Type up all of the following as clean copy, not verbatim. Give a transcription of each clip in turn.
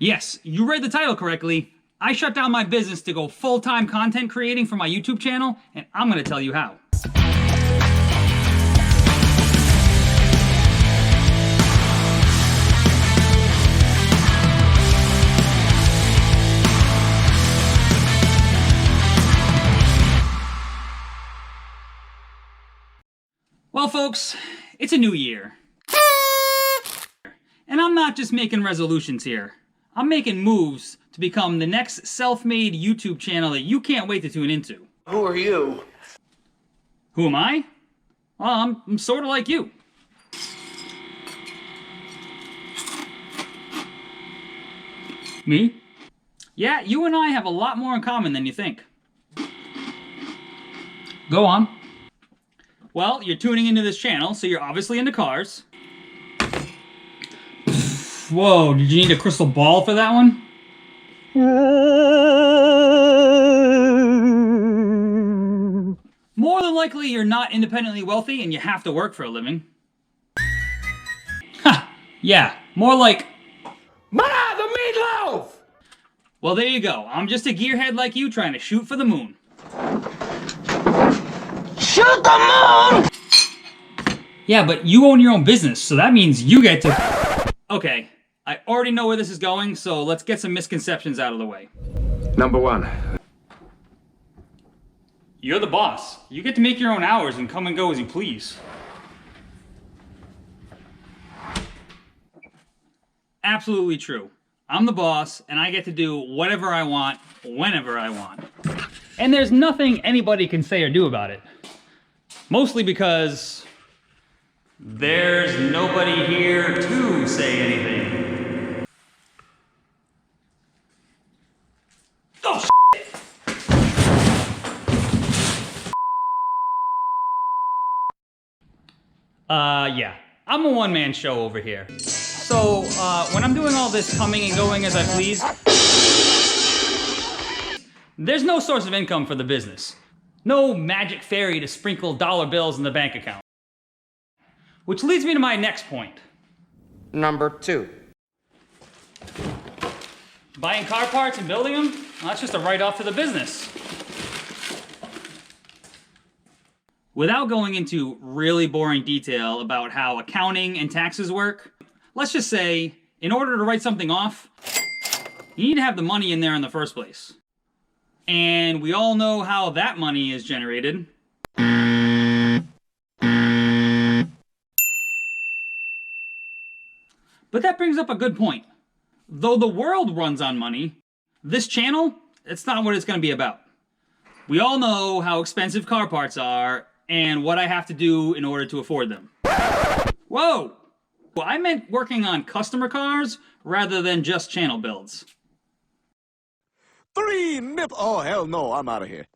Yes, you read the title correctly. I shut down my business to go full-time content creating for my YouTube channel, and I'm gonna tell you how. Well, folks, it's a new year. And I'm not just making resolutions here. I'm making moves to become the next self-made YouTube channel that you can't wait to tune into. Who are you? Who am I? Well, I'm sort of like you. Me? Yeah, you and I have a lot more in common than you think. Go on. Well, you're tuning into this channel, so you're obviously into cars. Whoa, did you need a crystal ball for that one? More than likely, you're not independently wealthy and you have to work for a living. Ha! Yeah, more like... Ma, the meatloaf! Well, there you go. I'm just a gearhead like you trying to shoot for the moon. Shoot the moon! Yeah, but you own your own business, so that means you get to... Okay, I already know where this is going, so let's get some misconceptions out of the way. Number one. You're the boss. You get to make your own hours and come and go as you please. Absolutely true. I'm the boss, and I get to do whatever I want, whenever I want. And there's nothing anybody can say or do about it. Mostly because there's nobody here to say anything. Oh, shit! Yeah. I'm a one-man show over here. So, when I'm doing all this coming and going as I please, there's no source of income for the business. No magic fairy to sprinkle dollar bills in the bank account. Which leads me to my next point. Number two. Buying car parts and building them? Well, that's just a write-off to the business. Without going into really boring detail about how accounting and taxes work, let's just say, in order to write something off, you need to have the money in there in the first place. And we all know how that money is generated. But that brings up a good point. Though the world runs on money, this channel, it's not what it's going to be about. We all know how expensive car parts are and what I have to do in order to afford them. Whoa! Well, I meant working on customer cars rather than just channel builds. Oh, hell no, I'm out of here.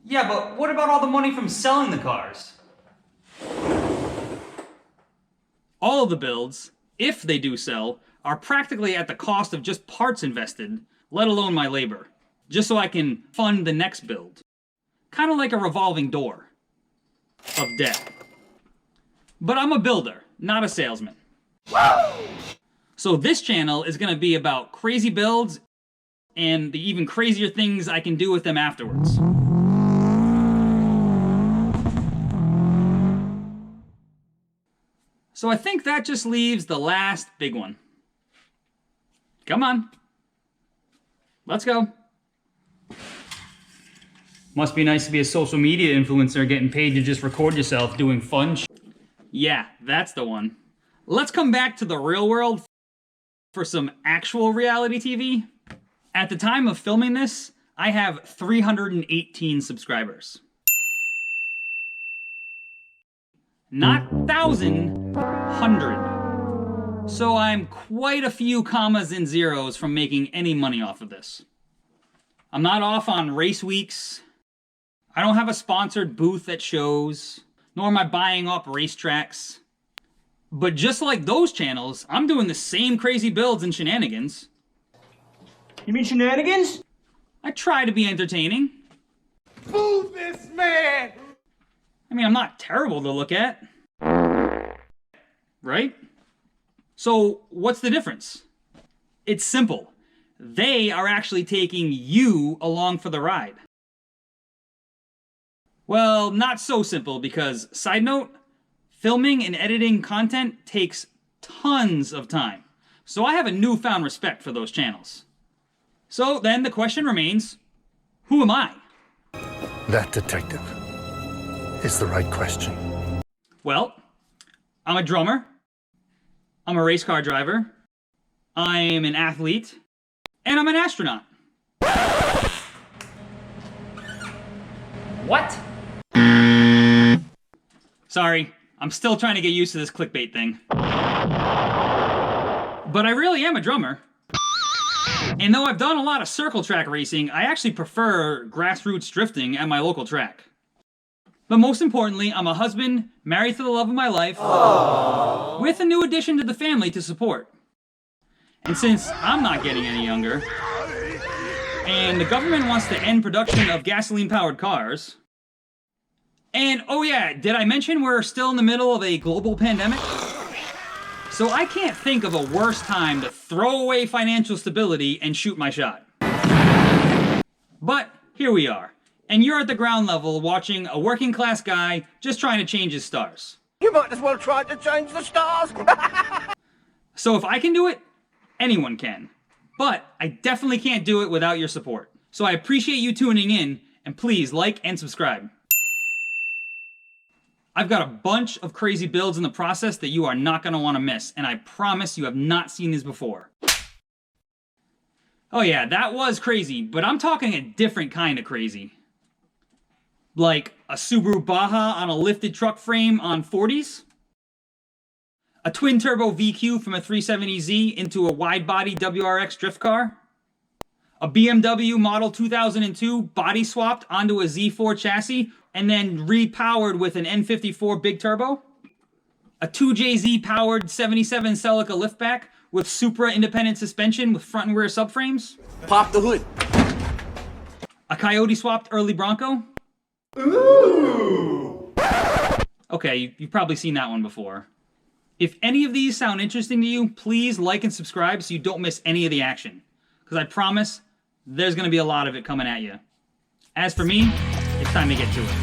Yeah, but what about all the money from selling the cars? All of the builds, if they do sell, are practically at the cost of just parts invested, let alone my labor, just so I can fund the next build. Kind of like a revolving door of debt. But I'm a builder, not a salesman. So this channel is going to be about crazy builds and the even crazier things I can do with them afterwards. So I think that just leaves the last big one. Come on. Let's go. Must be nice to be a social media influencer getting paid to just record yourself doing fun shit. Yeah, that's the one. Let's come back to the real world for some actual reality TV. At the time of filming this, I have 318 subscribers. Not 1,000, 100. So I'm quite a few commas and zeros from making any money off of this. I'm not off on race weeks. I don't have a sponsored booth at shows, nor am I buying up racetracks. But just like those channels, I'm doing the same crazy builds and shenanigans. You mean shenanigans? I try to be entertaining. Boo this man! I mean, I'm not terrible to look at. Right? So what's the difference? It's simple. They are actually taking you along for the ride. Well, not so simple because, side note, filming and editing content takes tons of time. So I have a newfound respect for those channels. So then the question remains, who am I? That, detective, is the right question. Well, I'm a drummer. I'm a race car driver. I'm an athlete. And I'm an astronaut. What? Sorry, I'm still trying to get used to this clickbait thing. But I really am a drummer. And though I've done a lot of circle track racing, I actually prefer grassroots drifting at my local track. But most importantly, I'm a husband, married to the love of my life, with a new addition to the family to support. And since I'm not getting any younger, and the government wants to end production of gasoline-powered cars, and oh yeah, did I mention we're still in the middle of a global pandemic? So I can't think of a worse time to throw away financial stability and shoot my shot. But here we are, and you're at the ground level watching a working class guy just trying to change his stars. You might as well try to change the stars. So if I can do it, anyone can. But I definitely can't do it without your support. So I appreciate you tuning in, and please like and subscribe. I've got a bunch of crazy builds in the process that you are not going to want to miss, and I promise you have not seen these before. Oh yeah, that was crazy, but I'm talking a different kind of crazy. Like a Subaru Baja on a lifted truck frame on 40s? A twin-turbo VQ from a 370Z into a wide-body WRX drift car? A BMW Model 2002 body swapped onto a Z4 chassis and then repowered with an N54 big turbo? A 2JZ powered 77 Celica liftback with Supra independent suspension with front and rear subframes? Pop the hood. A Coyote swapped early Bronco? Ooh! Okay, you've probably seen that one before. If any of these sound interesting to you, please like and subscribe so you don't miss any of the action. Because I promise there's going to be a lot of it coming at you. As for me, it's time to get to it.